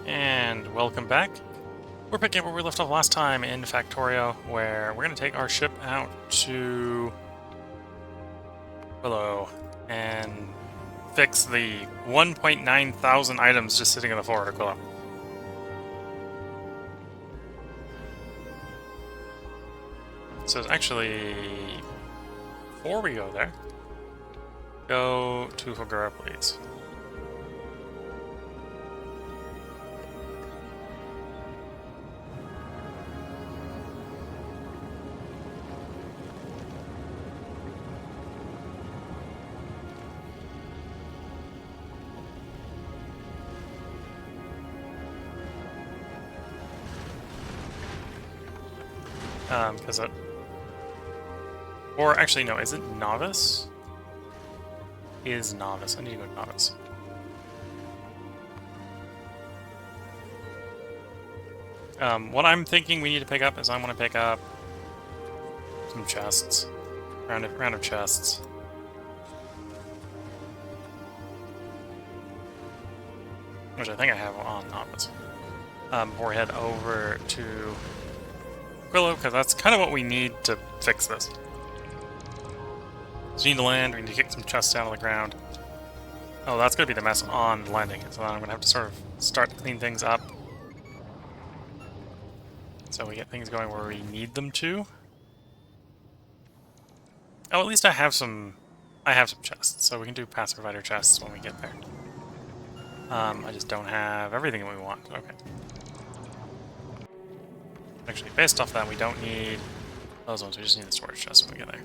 And welcome back. We're picking up where we left off last time in Factorio, where we're going to take our ship out to Aquilo and fix the 1.9 thousand items just sitting on the floor at Aquilo. So actually, before we go there, go to Fugura, please. Because it... Or actually, no, is it Novice? Is Novice. I need to go to Novice. What I'm thinking we need to pick up is I want to pick up some chests. Round of chests. Which I think I have on Novice. Before we head over to Aquilo, because that's kind of what we need to fix this. So we need to land, we need to kick some chests down on the ground. Oh, that's going to be the mess on landing, so I'm going to have to sort of start to clean things up. So we get things going where we need them to. Oh, at least I have some chests, so we can do pass provider chests when we get there. I just don't have everything that we want. Okay. Actually, based off that, we don't need those ones. We just need the storage chests when we get there.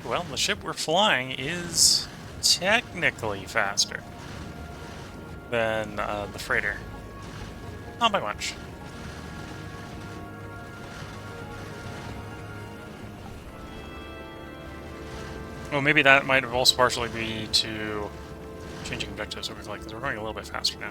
Well, the ship we're flying is technically faster than the freighter. Not by much. Well, maybe that might have also partially be to changing objectives so because we're going a little bit faster now.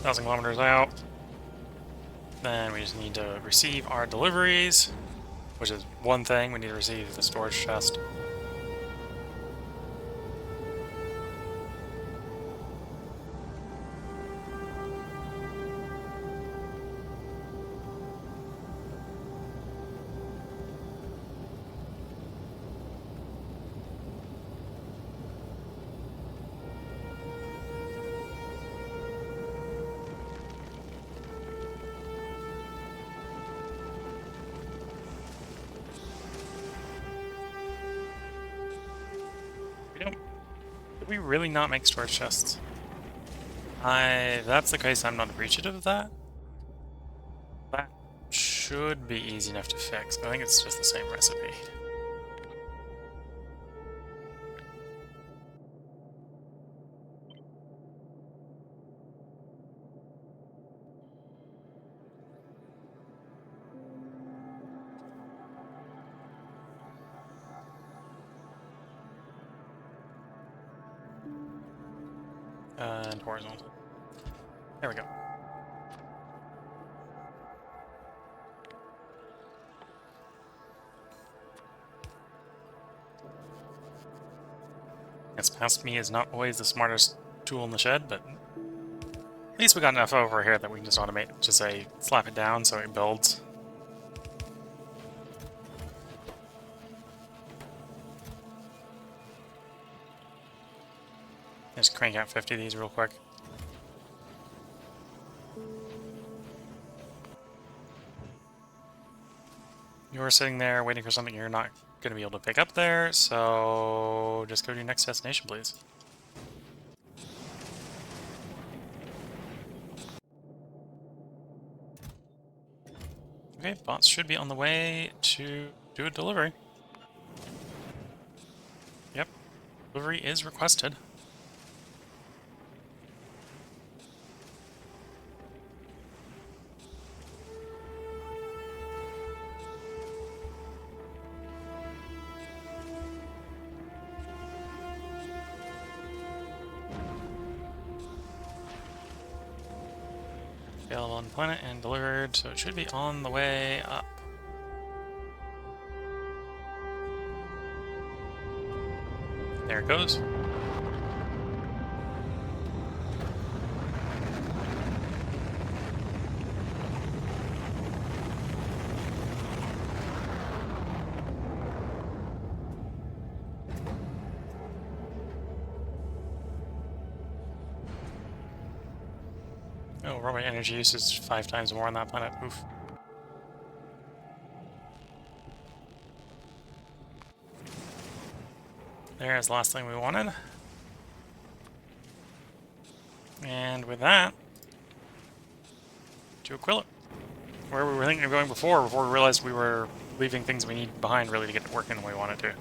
Thousand kilometers out. Then we just need to receive our deliveries, which is one thing. We need to receive the storage chest. Did we really not make storage chests? If that's the case, I'm not appreciative of that. That should be easy enough to fix. I think it's just the same recipe. And horizontal. There we go. Yes, past me is not always the smartest tool in the shed, but at least we got enough over here that we can just automate, just say, slap it down so it builds. Just crank out 50 of these real quick. You're sitting there waiting for something you're not going to be able to pick up there, so just go to your next destination, please. Okay, bots should be on the way to do a delivery. Yep, delivery is requested. Available on the planet and delivered, so it should be on the way up. There it goes. Oh, robot energy use is 5 times more on that planet. Oof. There's the last thing we wanted. And with that, to Aquilo, where we were thinking of going before we realized we were leaving things we need behind really to get it working the way we want it to.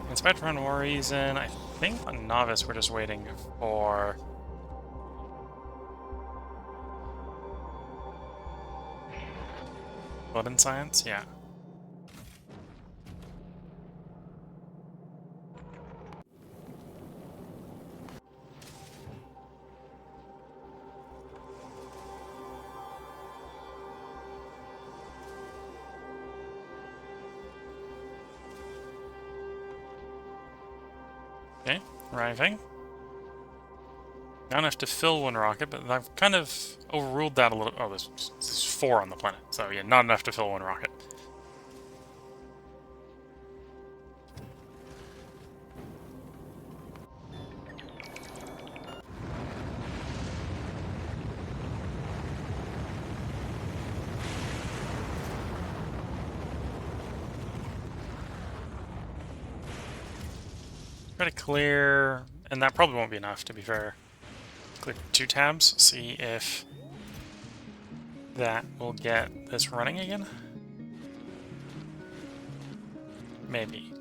Inspect for no reason. I think on Novice we're just waiting for Weapon Science, yeah. Okay, arriving. Not enough to fill one rocket, but I've kind of overruled that a little. Oh, this is 4 on the planet, so yeah, not enough to fill one rocket. Try to clear, and that probably won't be enough, to be fair. Click 2 tabs, see if that will get this running again. Maybe.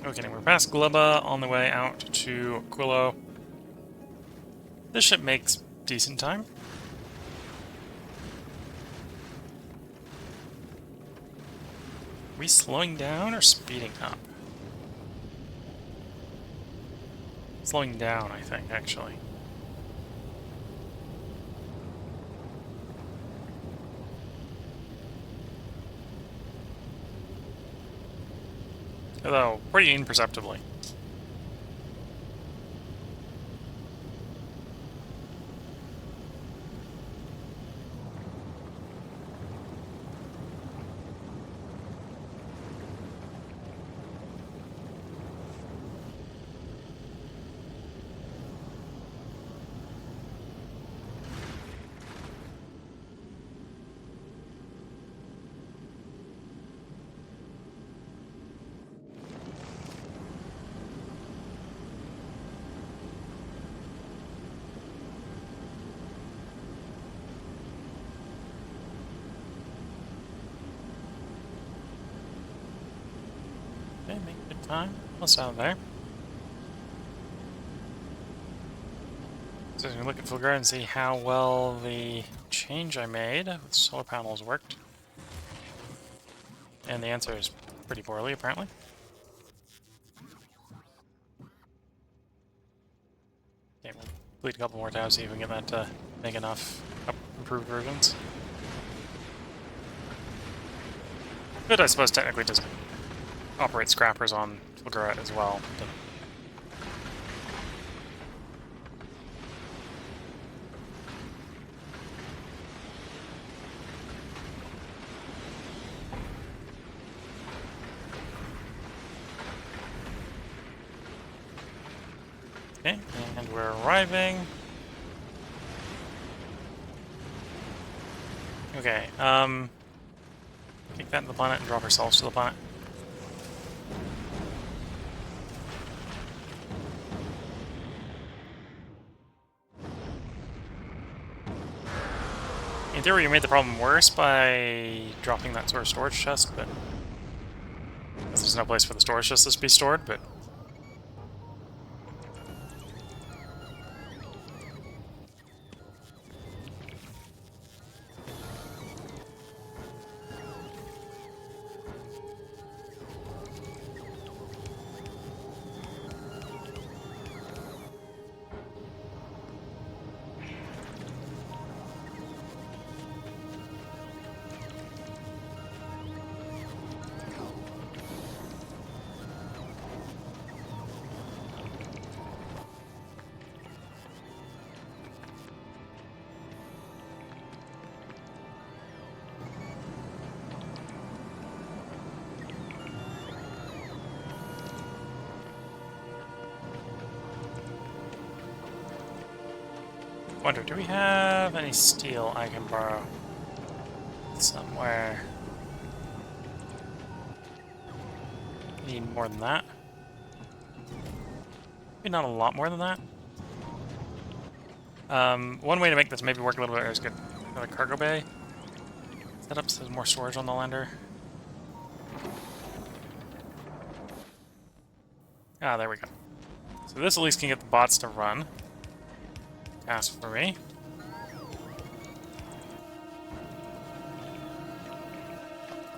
Okay, we're past Gleba on the way out to Aquilo. This ship makes decent time. Are we slowing down or speeding up? Slowing down, I think, actually. Although, pretty imperceptibly. Okay, make good time. What's out there? So we look at Fulgur and see how well the change I made with solar panels worked. And the answer is pretty poorly, apparently. Okay, we'll complete a couple more tabs, see if we can get that to make enough improved versions. But I suppose technically just operate scrappers on Fulgur as well. But okay, and we're arriving. Okay, kick that in the planet and drop ourselves to the planet. In theory, you made the problem worse by dropping that sort of storage chest, but there's no place for the storage chest to be stored, but Wonder, do we have any steel I can borrow somewhere? Need more than that. Maybe not a lot more than that. One way to make this maybe work a little bit is get another cargo bay set up so there's more storage on the lander. Ah, there we go. So this at least can get the bots to run. Task for me.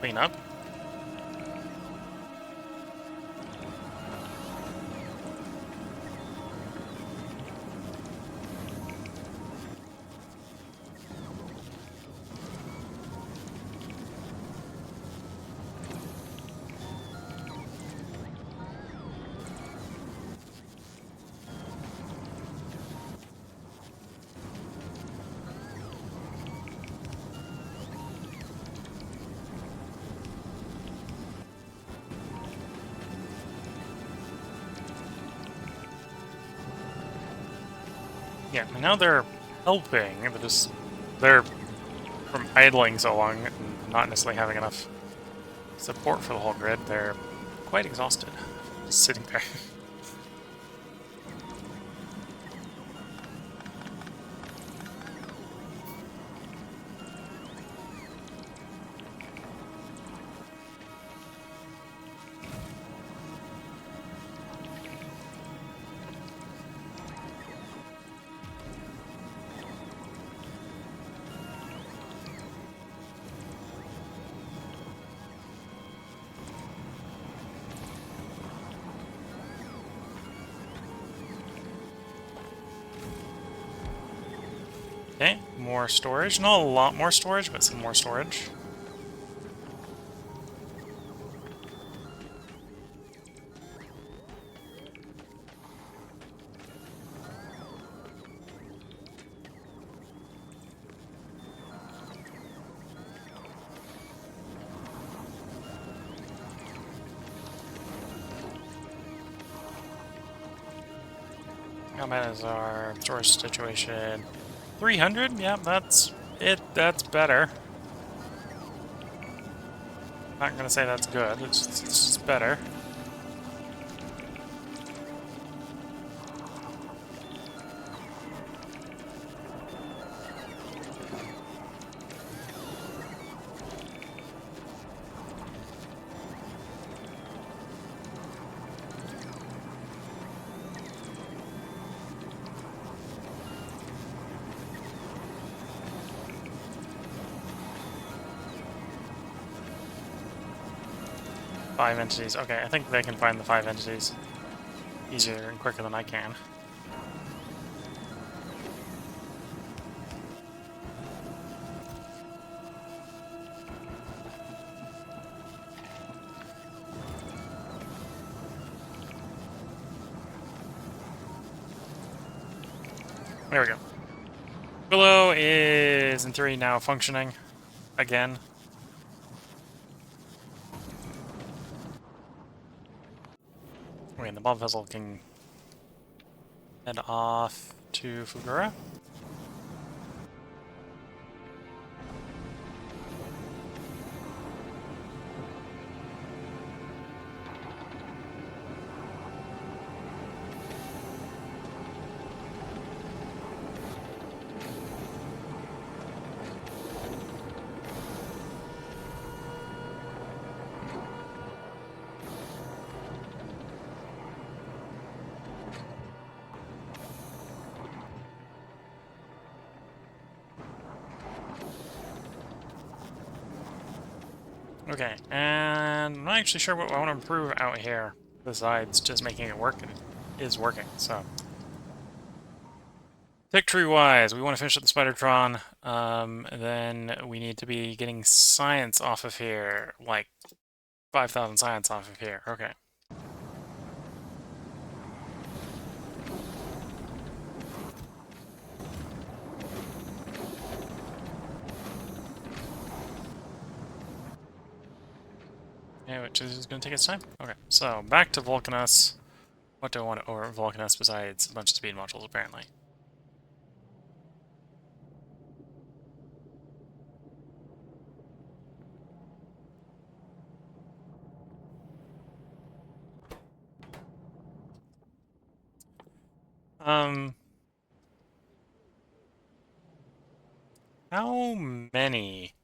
Clean up. Yeah, and now they're helping. They're from idling so long and not necessarily having enough support for the whole grid. They're quite exhausted, just sitting there. Okay, more storage. Not a lot more storage, but some more storage. How bad is our storage situation? 300? Yeah, that's it. That's better. Not gonna say that's good. It's just better. Five entities. Okay, I think they can find the 5 entities easier and quicker than I can. There we go. Aquilo is, in theory, now functioning again. Okay, and the bomb vessel can head off to Fugura. Okay, and I'm not actually sure what I want to improve out here, besides just making it work, and it is working, so. Victory-wise, we want to finish up the Spidertron, then we need to be getting science off of here, like 5,000 science off of here, okay. Yeah, which is going to take its time. Okay, so back to Vulcanus. What do I want to over Vulcanus besides a bunch of speed modules, apparently? How many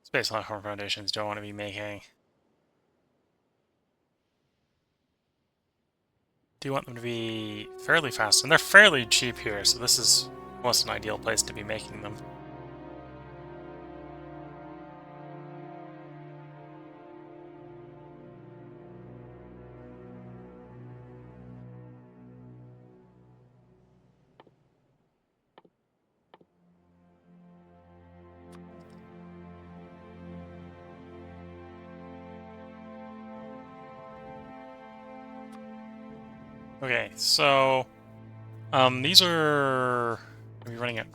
space platform foundations do I want to be making? Do you want them to be fairly fast? And they're fairly cheap here, so this is almost an ideal place to be making them. Okay, so these are going to be running at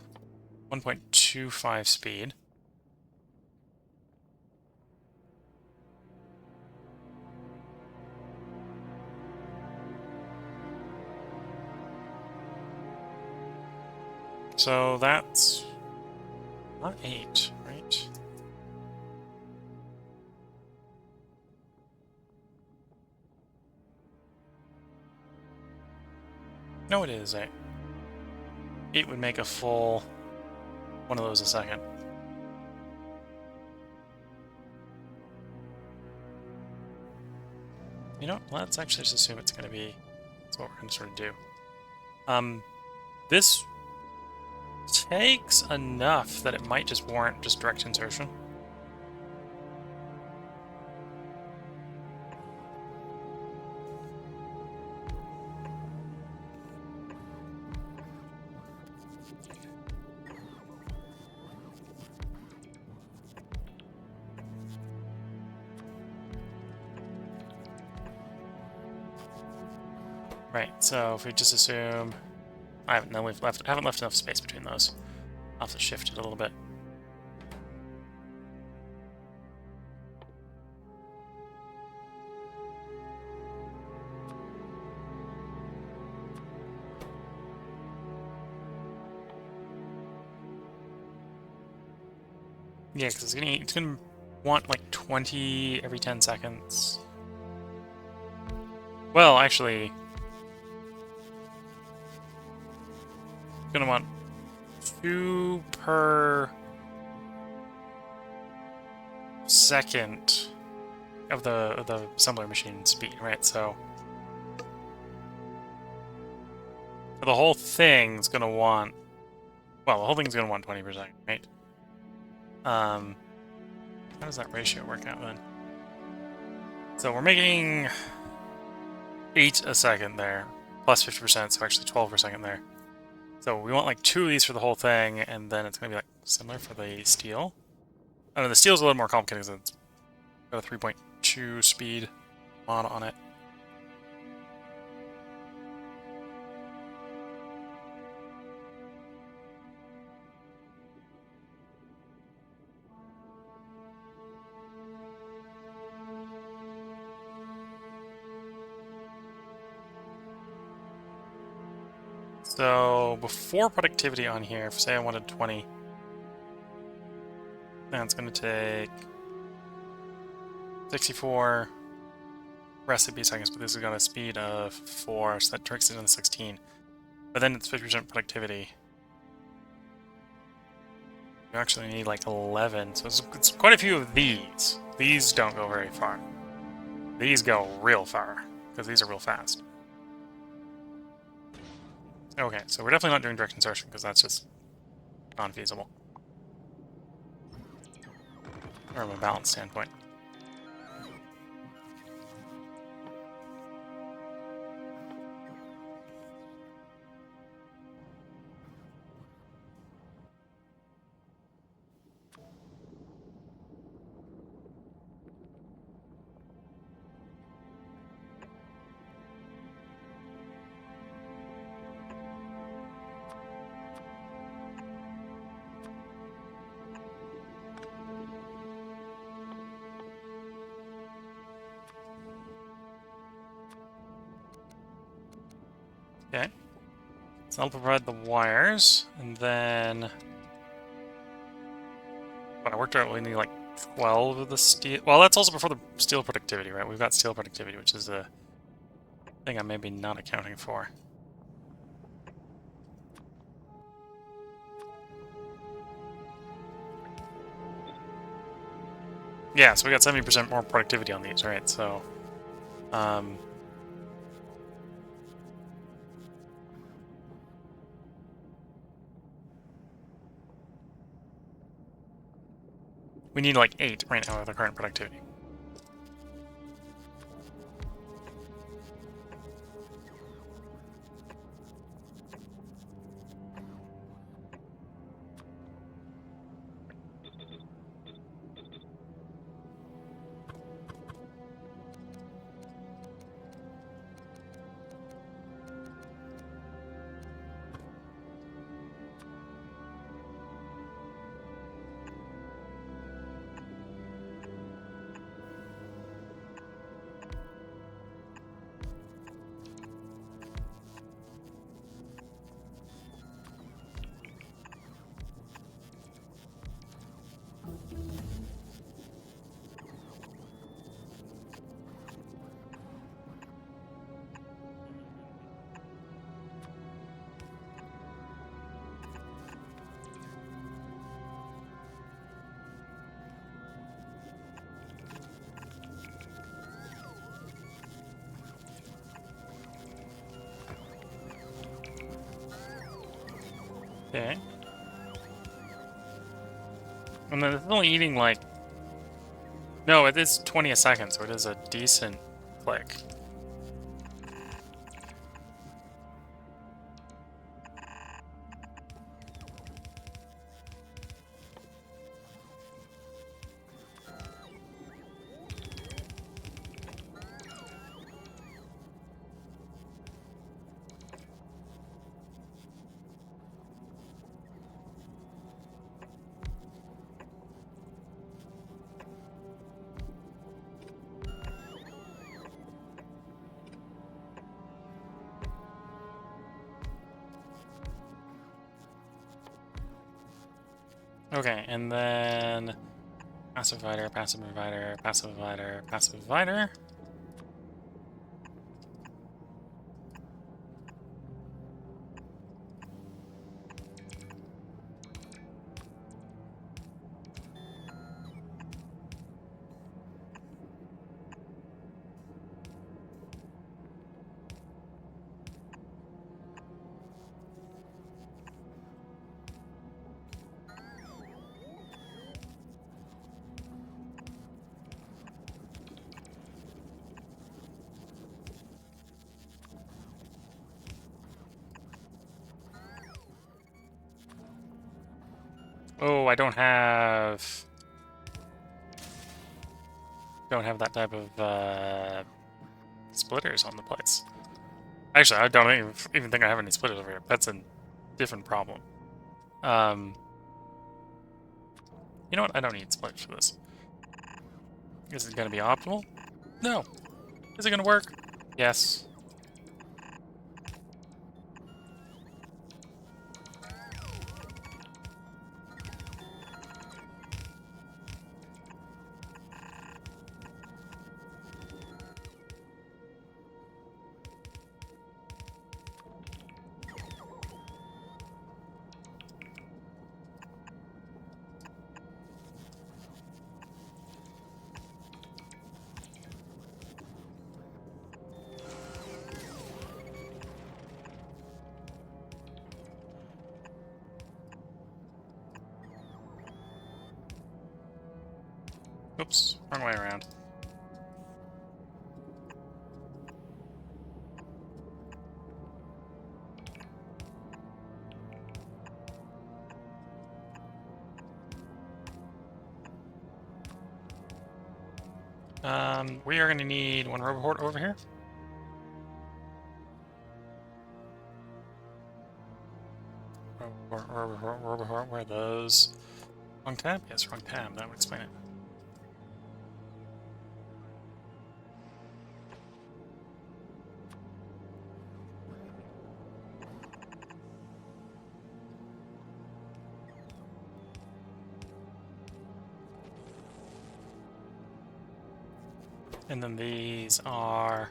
1.25 speed. So that's not 8, right? No, it is 8. 8 would make a full one of those a second. You know, let's actually just assume it's going to be. That's what we're going to sort of do. This takes enough that it might just warrant just direct insertion. Right, so if we just assume haven't left enough space between those. I'll have to shift it a little bit. Yeah, because it's gonna want like 20 every 10 seconds. Well, actually, it's gonna want 2 per second of the assembler machine speed, right? So the whole thing's gonna want, well, the whole thing's gonna want 20 per second, right? How does that ratio work out then? So we're making 8 a second there, plus 50%, so actually 12 per second there. So we want like 2 of these for the whole thing, and then it's gonna be like similar for the steel. I mean, the steel's a little more complicated because it's got a 3.2 speed mod on it. So before productivity on here, if say I wanted 20, then it's going to take 64 recipe seconds, but this has got a speed of 4, so that tricks it into 16. But then it's 50% productivity. You actually need like 11, so it's quite a few of these. These don't go very far. These go real far, because these are real fast. Okay, so we're definitely not doing direct insertion, because that's just non-feasible. From a balance standpoint. Okay. So I'll provide the wires, and then... But I worked out we need like 12 of the steel. Well, that's also before the steel productivity, right? We've got steel productivity, which is a thing I'm maybe not accounting for. Yeah, so we got 70% more productivity on these, right? So, we need like 8 right now with the current productivity. Okay. And then it's only eating like... No, it is 20 a second, so it is a decent click. Okay, and then passive provider, passive provider, passive provider, passive provider. Oh, I don't have that type of splitters on the plates. Actually, I don't even think I have any splitters over here. That's a different problem. You know what? I don't need splitters for this. Is it going to be optimal? No. Is it going to work? Yes. Oops, wrong way around. We are going to need one roboport over here. Roboport, where are those? Wrong tab? Yes, wrong tab. That would explain it. And then these are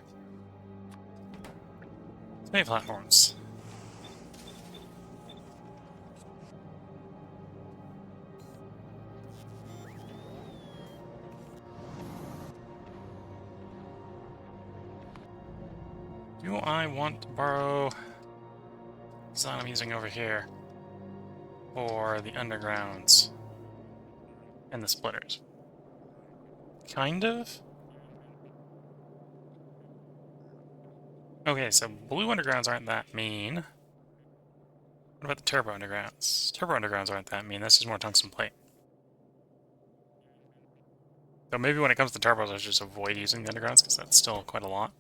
space platforms. Do I want to borrow the design I'm using over here for the undergrounds and the splitters? Kind of? Okay, so blue undergrounds aren't that mean. What about the turbo undergrounds? Turbo undergrounds aren't that mean, that's just more tungsten plate. So maybe when it comes to turbos, I should just avoid using the undergrounds, because that's still quite a lot.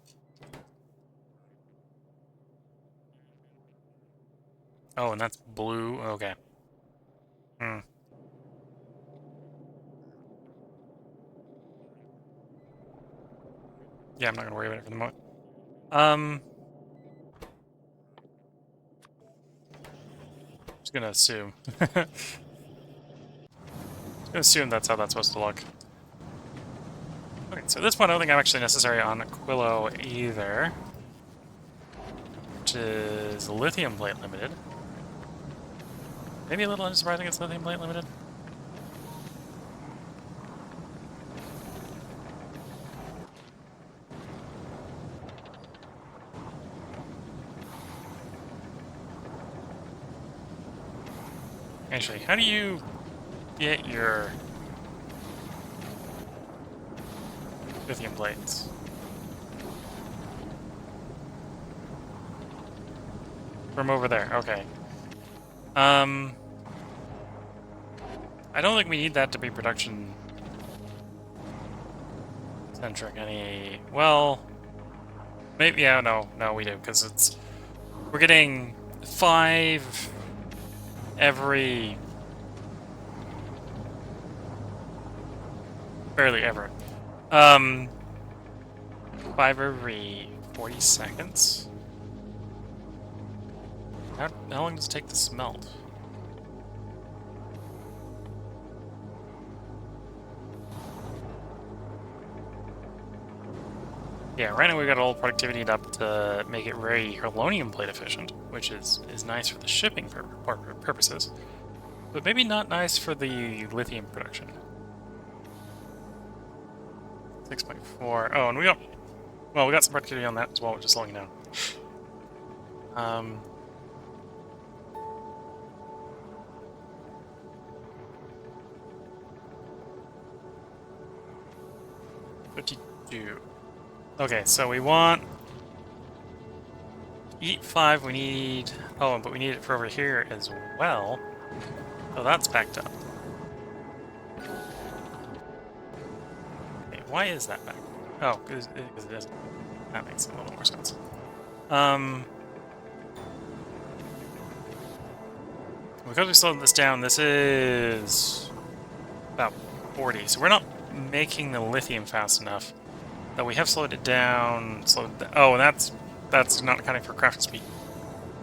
Oh, and that's blue? Okay. Hmm. Yeah, I'm not gonna worry about it for the moment. Just gonna assume. Just gonna assume that's how that's supposed to look. Okay, so at this point I don't think I'm actually necessary on Aquilo either. Which is lithium plate limited. Maybe a little unsurprising it's lithium plate limited. Actually, how do you get your lithium plates? From over there, okay. I don't think we need that to be production centric any. Well, maybe, yeah, no, we do, because we're getting 5 every. Barely ever. 5 every 40 seconds? How long does it take to smelt? Yeah, right now we've got all productivity up to make it very herlonium plate efficient, which is nice for the shipping purposes, but maybe not nice for the lithium production. 6.4. Oh, and we got some productivity on that as well, which is slowing down. 52. Okay, so we want eat 5. We need but we need it for over here as well. So that's backed up. Okay, why is that back? Oh, because it isn't. That makes a little more sense. Because we slowed this down, this is about 40. So we're not making the lithium fast enough. Though we have slowed it down. Oh, and that's not accounting for crafting speed.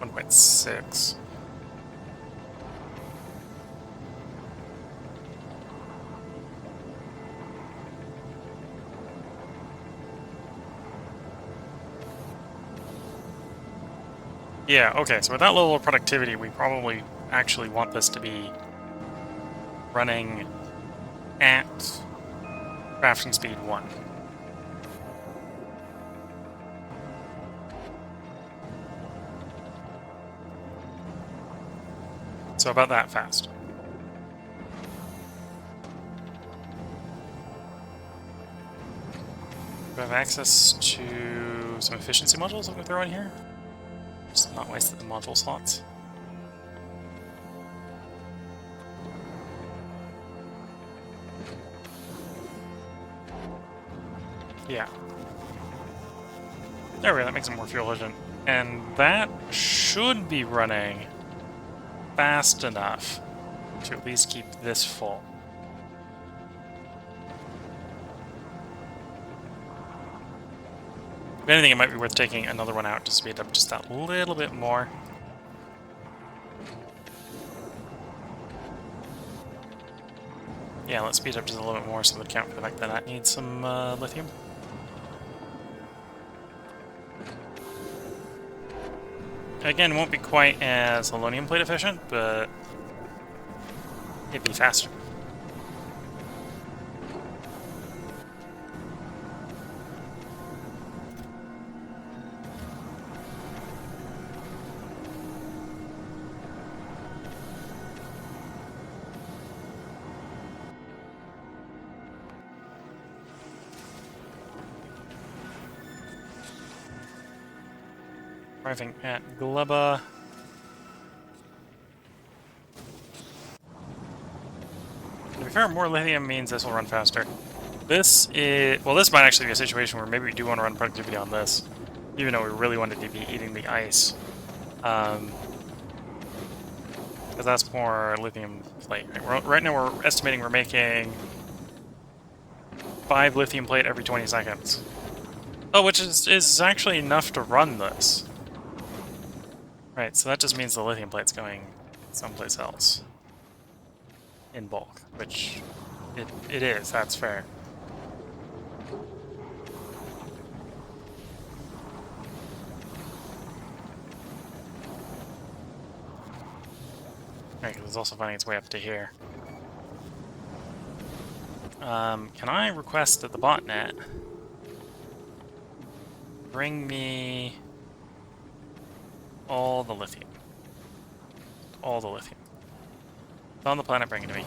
1.6. Yeah, okay, so with that level of productivity, we probably actually want this to be running at crafting speed 1. So about that fast. Do I have access to some efficiency modules that we throw in here? Just not waste the module slots. Yeah. There we go, that makes it more fuel efficient. And that should be running fast enough to at least keep this full. If anything, it might be worth taking another one out to speed up just that little bit more. Yeah, let's speed up just a little bit more so we account for the fact that that needs some lithium. Again, won't be quite as aluminum plate efficient, but it'd be faster. Arriving at Gleba. To be fair, more lithium means this will run faster. This is... well, this might actually be a situation where maybe we do want to run productivity on this, even though we really wanted to be eating the ice. Because that's more lithium plate. Right now we're estimating we're making 5 lithium plate every 20 seconds. Oh, which is actually enough to run this. Right, so that just means the lithium plate's going someplace else. In bulk, which it is, that's fair. Right, because it's also finding its way up to here. Can I request that the botnet bring me all the lithium? All the lithium. It's on the planet, bring it to me.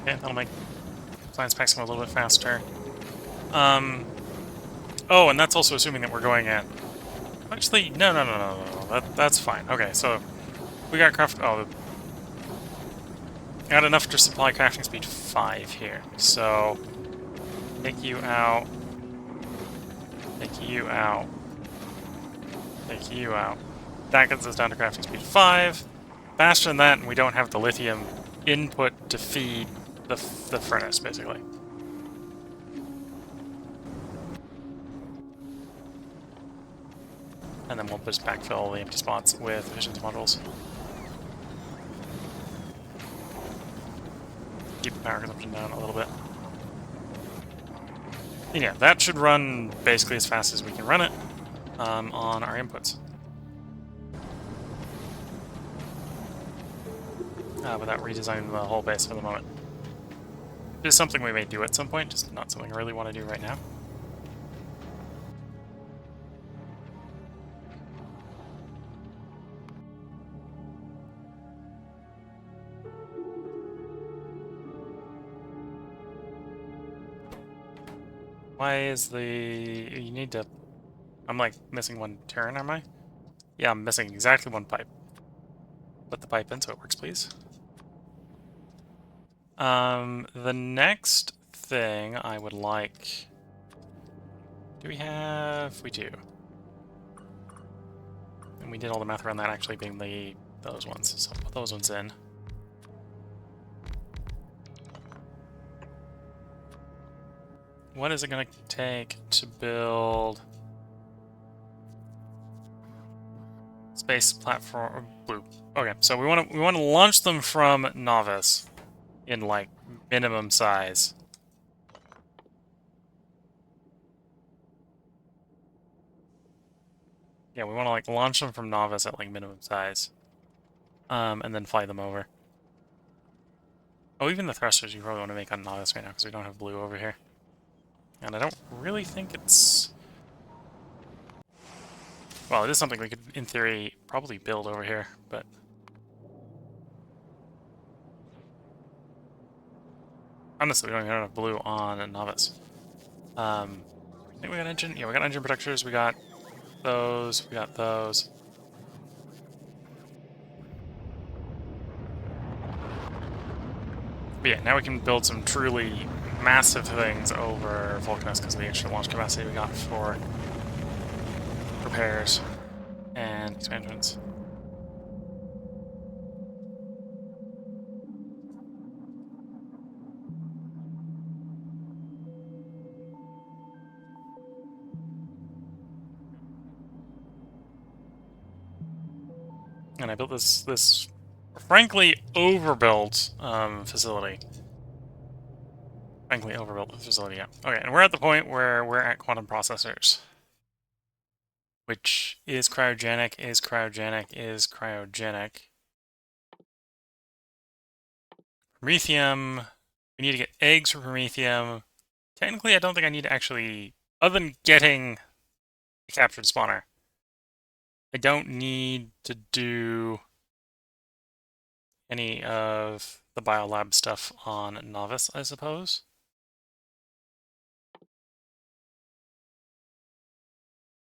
Okay, that'll make science packs go a little bit faster. Oh, and that's also assuming that we're going at... actually, no. That's fine. Okay, so we got craft... oh, got enough to supply crafting speed 5 here. So, take you out. Take you out. Take you out. That gets us down to crafting speed 5. Faster than that, and we don't have the lithium input to feed the furnace, basically. And then we'll just backfill the empty spots with efficiency modules. Keep the power consumption down a little bit. And yeah, that should run basically as fast as we can run it on our inputs. Without redesigning the whole base for the moment. It is something we may do at some point, just not something I really want to do right now. Why is the... you need to... I'm like missing one turn, am I? Yeah, I'm missing exactly one pipe. Put the pipe in so it works, please. The next thing I would like... do we have... we do. And we did all the math around that actually being those ones, so I'll put those ones in. What is it going to take to build space platform blue? Okay, so we want to launch them from novice in like minimum size. Yeah, we want to like launch them from novice at like minimum size, and then fly them over. Oh, even the thrusters you probably want to make on novice right now because we don't have blue over here. And I don't really think it's... well, it is something we could, in theory, probably build over here, but... honestly, we don't even have blue on a novice. I think we got engine... yeah, we got engine protectors, we got those, we got those. But yeah, now we can build some truly massive things over Vulcanus because of the extra launch capacity we got for repairs and expansions. And I built this frankly overbuilt facility. Frankly overbuilt facility, yeah. Okay, and we're at the point where we're at quantum processors. Which is cryogenic, is cryogenic, is cryogenic. Promethium. We need to get eggs for Promethium. Technically, I don't think I need to actually... Other than getting a captured spawner, I don't need to do any of the biolab stuff on Novice, I suppose.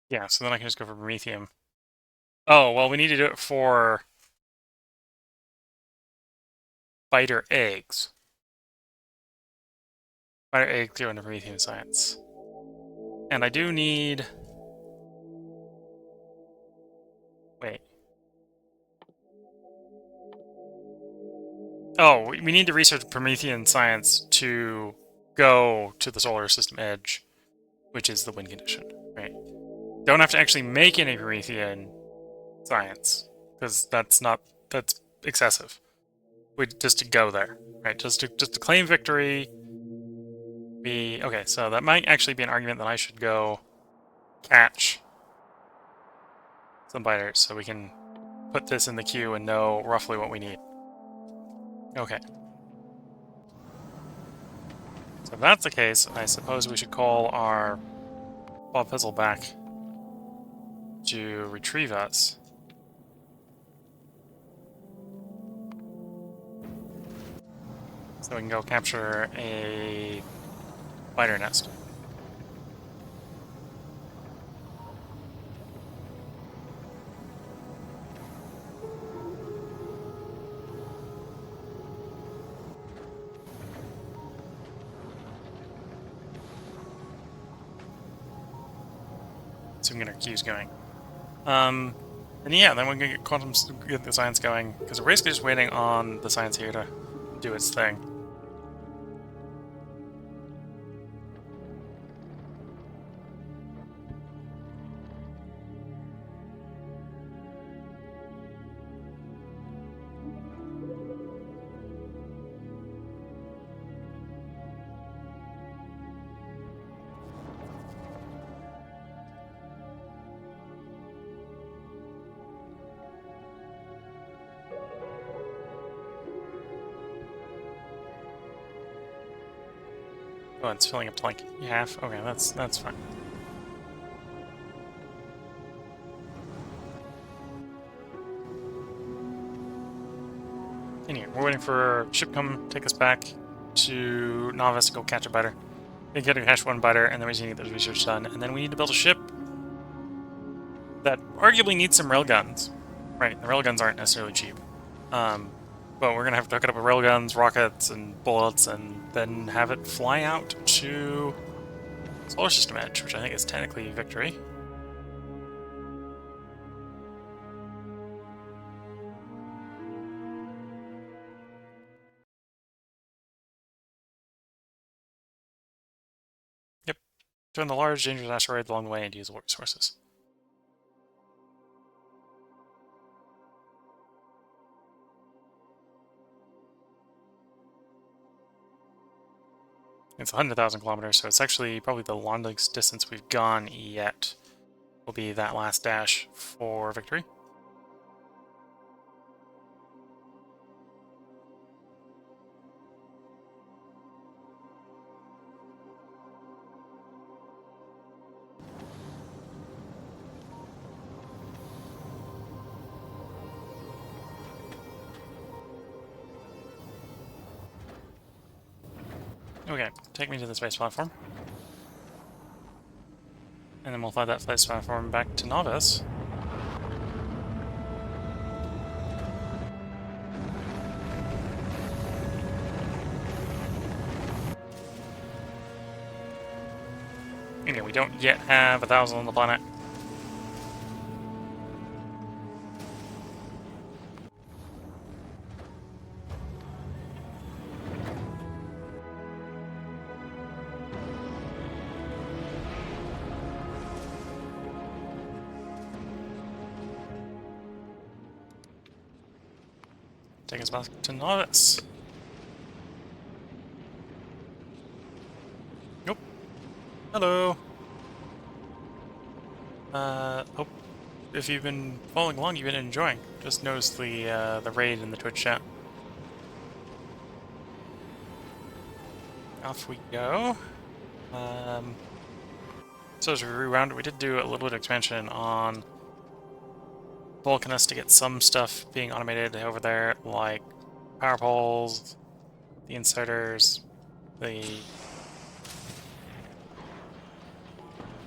Yeah, so then I can just go for Promethium. Oh, well, we need to do it for spider eggs. Spider egg through into Promethium science. And I do need... Wait. Oh, we need to research Promethean science to go to the solar system edge, which is the win condition, right? Don't have to actually make any Promethean science, because that's excessive. We just to go there, right? Just to claim victory. Okay, so that might actually be an argument that I should go catch some biters so we can put this in the queue and know roughly what we need. Okay. So if that's the case, I suppose we should call our Bob Fizzle back to retrieve us. So we can go capture a spider nest. So we can get our queues going. And yeah, then we can get the science going, because we're basically just waiting on the science here to do its thing. Oh, it's filling up to like half. Okay, that's fine. Anyway, we're waiting for ship come take us back to Novice to go catch a biter. We get to catch one biter, and then we need to get the research done, and then we need to build a ship that arguably needs some railguns. Right, the railguns aren't necessarily cheap. But we're gonna have to hook it up with railguns, rockets, and bullets, and then have it fly out to Solar System Edge, which I think is technically victory. Yep. Turn the large, dangerous asteroid along the way into usable resources. It's 100,000 kilometers, so it's actually probably the longest distance we've gone yet. Will be that last dash for victory. Okay, take me to the space platform. And then we'll fly that space platform back to Novice. Anyway, we don't yet have 1,000 on the planet. Take us back to Novice. Nope. Hello. Hope if you've been following along, you've been enjoying. Just noticed the raid in the Twitch chat. Off we go. So as we rewound, we did do a little bit of expansion on Vulcanus to get some stuff being automated over there, like power poles, the inserters, the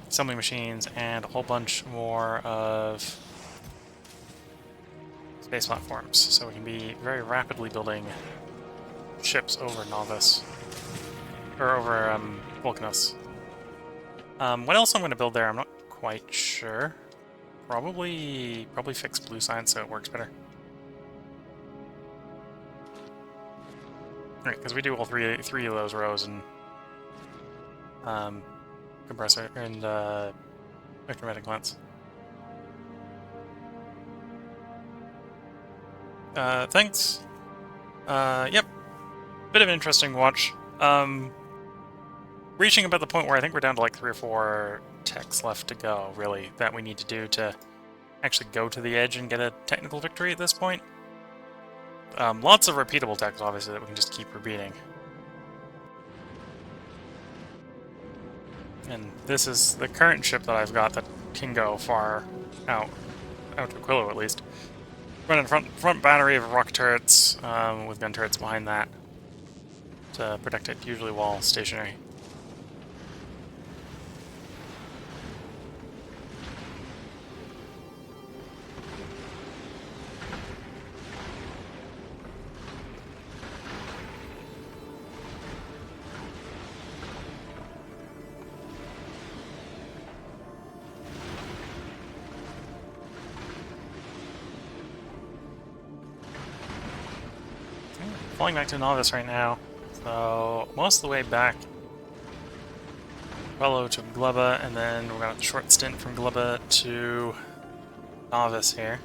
assembly machines, and a whole bunch more of space platforms. So we can be very rapidly building ships over Novice, or over Vulcanus. What else I'm going to build there, I'm not quite sure. Probably fix blue science so it works better. Right, because we do all three of those rows and compressor and electromagnetic lens. Thanks. Yep. Bit of an interesting watch. Reaching about the point where I think we're down to like 3 or 4 techs left to go, really, that we need to do to actually go to the edge and get a technical victory at this point. Lots of repeatable techs, obviously, that we can just keep repeating. And this is the current ship that I've got that can go far out to Aquilo at least. Running front battery of rocket turrets with gun turrets behind that to protect it, usually while stationary. Flying back to Novice right now, so most of the way back, Aquilo to Gleba, and then we're got a short stint from Gleba to Novice here.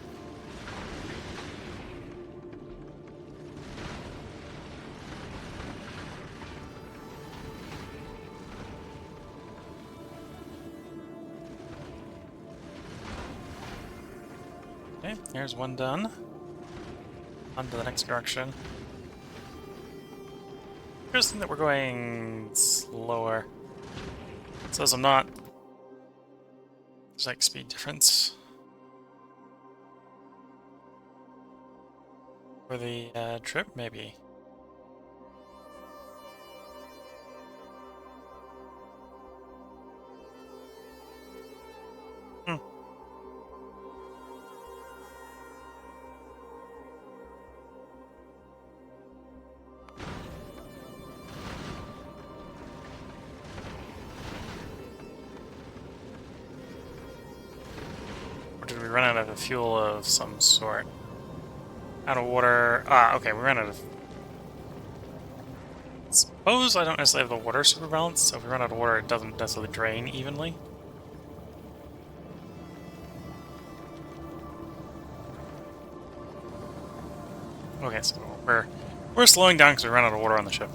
Okay, here's one done. On to the next direction. Interesting that we're going slower. So as I'm not... There's like speed difference. For the trip, maybe. Or did we run out of a fuel of some sort? Out of water. Ah, okay, we ran out of... Suppose I don't necessarily have the water super balanced, so if we run out of water, it doesn't necessarily drain evenly. Okay, so we're slowing down because we ran out of water on the ship.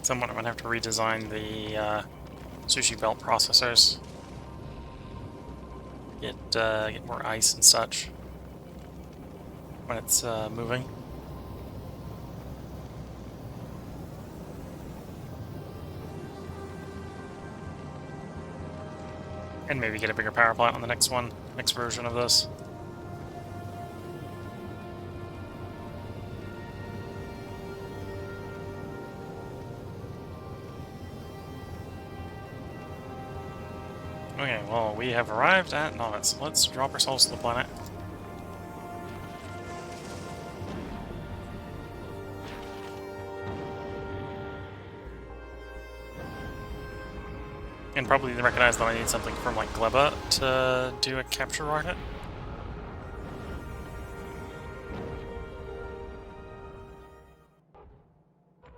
Someone I'm gonna have to redesign the sushi belt processors. Get more ice and such when it's moving. And maybe get a bigger power plant on the next version of this. Okay, well, we have arrived at Novice. Let's drop ourselves to the planet. And probably recognize that I need something from, like, Gleba to do a capture rocket.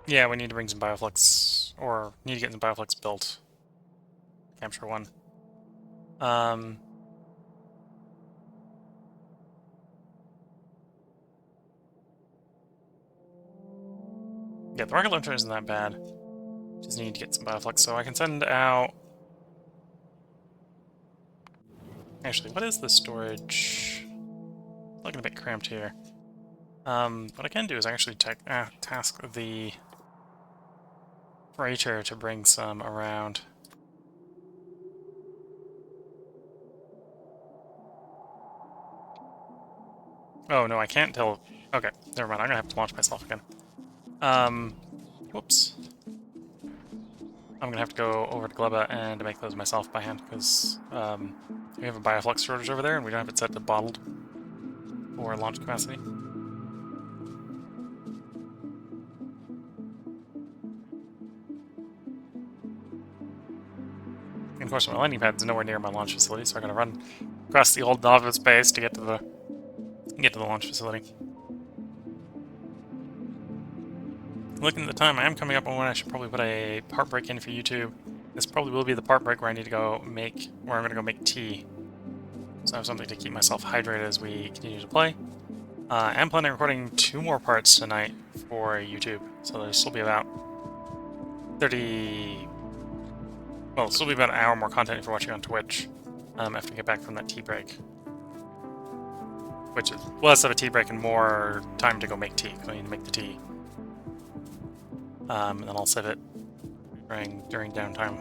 Yeah, we need to bring some bioflux, or need to get some bioflux built. Capture one. Yeah, the rocket launcher isn't that bad. Just need to get some bioflux, so I can send out... Actually, what is the storage? It's looking a bit cramped here. What I can do is actually task the freighter to bring some around. Oh, no, I can't tell... Okay, never mind, I'm gonna have to launch myself again. Whoops. I'm gonna have to go over to Gleba and make those myself by hand, because we have a bioflux shortage over there, and we don't have it set to bottled for launch capacity. And of course, my landing pad's nowhere near my launch facility, so I'm gonna run across the old Novice base to get to the launch facility. Looking at the time, I am coming up on when I should probably put a part break in for YouTube. This probably will be the part break where I need to go make, where I'm gonna go make tea. So I have something to keep myself hydrated as we continue to play. I am planning on recording 2 more parts tonight for YouTube, so there'll still be about 30... Well, it'll still be about an hour more content if you're watching on Twitch after I get back from that tea break. Which is less of a tea break and more time to go make tea, because I need to make the tea. And then I'll save it during downtime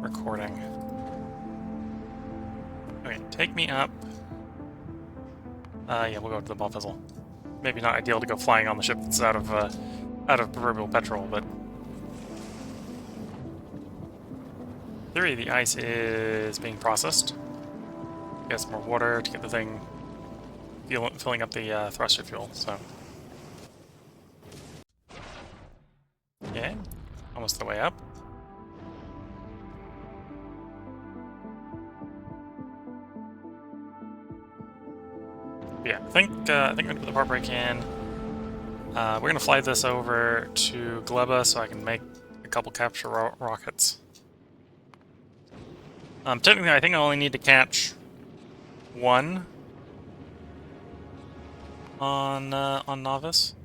recording. Okay, take me up. Yeah, we'll go to the ball fizzle. Maybe not ideal to go flying on the ship that's out of proverbial petrol, but in theory the ice is being processed. Get some more water to get the thing filling up the thruster fuel. So, yeah, almost the way up. Yeah, I think I'm gonna put the part break in. We're gonna fly this over to Gleba so I can make a couple capture rockets. Technically, I think I only need to catch 1 on Novice.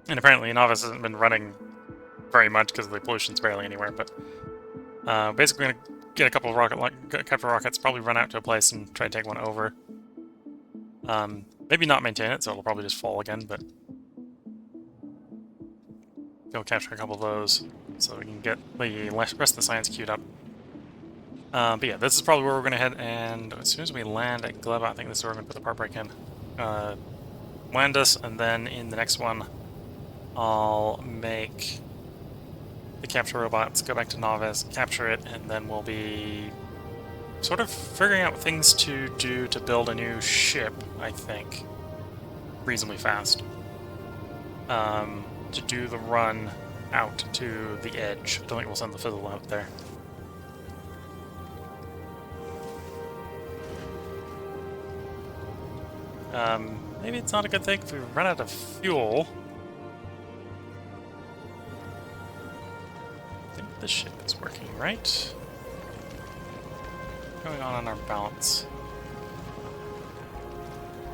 And apparently, Novice hasn't been running very much because the pollution's barely anywhere. But basically, we're gonna get a couple of capture rockets, probably run out to a place and try to take one over. Maybe not maintain it, so it'll probably just fall again. But go capture a couple of those so we can get the rest of the science queued up. But yeah, this is probably where we're going to head, and as soon as we land at Gleba, I think this is where we're going to put the part break in. Land us, and then in the next one, I'll make the capture robots, go back to Novice, capture it, and then we'll be sort of figuring out things to do to build a new ship, I think, reasonably fast. To do the run out to the edge. I don't think we'll send the fizzle out there. Maybe it's not a good thing if we run out of fuel. I think the ship is working, right? What's going on our balance?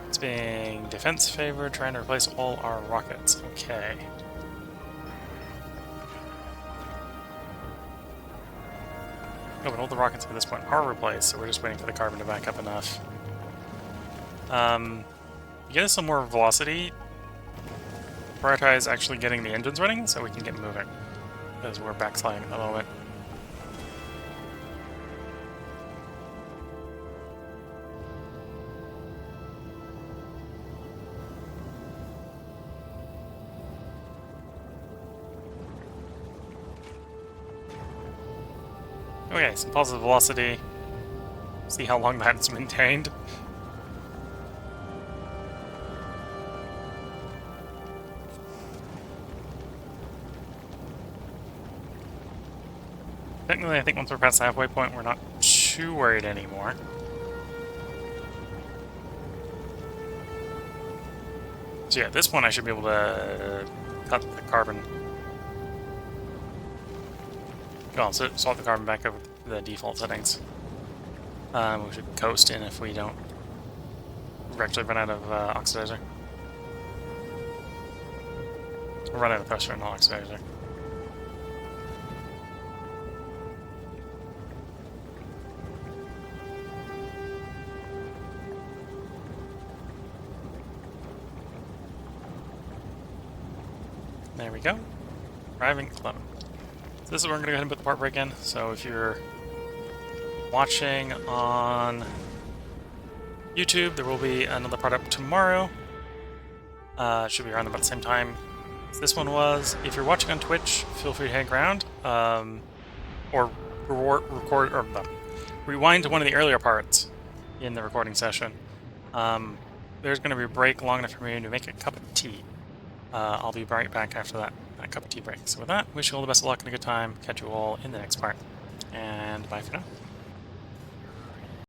It's being defense favored, trying to replace all our rockets. Okay. Oh, but all the rockets at this point are replaced, so we're just waiting for the carbon to back up enough. Get us some more velocity. Prioritize actually getting the engines running so we can get moving, because we're backsliding at the moment. Okay, some positive velocity. See how long that's maintained. Technically, I think once we're past the halfway point, we're not too worried anymore. So yeah, this one I should be able to cut the carbon. Go on, so swap the carbon back over the default settings. We should coast in if we don't actually run out of oxidizer. Run out of thruster, not oxidizer. There we go. Arriving at 11. So this is where I'm going to go ahead and put the part break in. So if you're watching on YouTube, there will be another part up tomorrow. It should be around about the same time as this one was. If you're watching on Twitch, feel free to hang around, or rewind to one of the earlier parts in the recording session. There's going to be a break long enough for me to make a cup of tea. I'll be right back after that cup of tea break. So with that, wish you all the best of luck and a good time. Catch you all in the next part. And bye for now.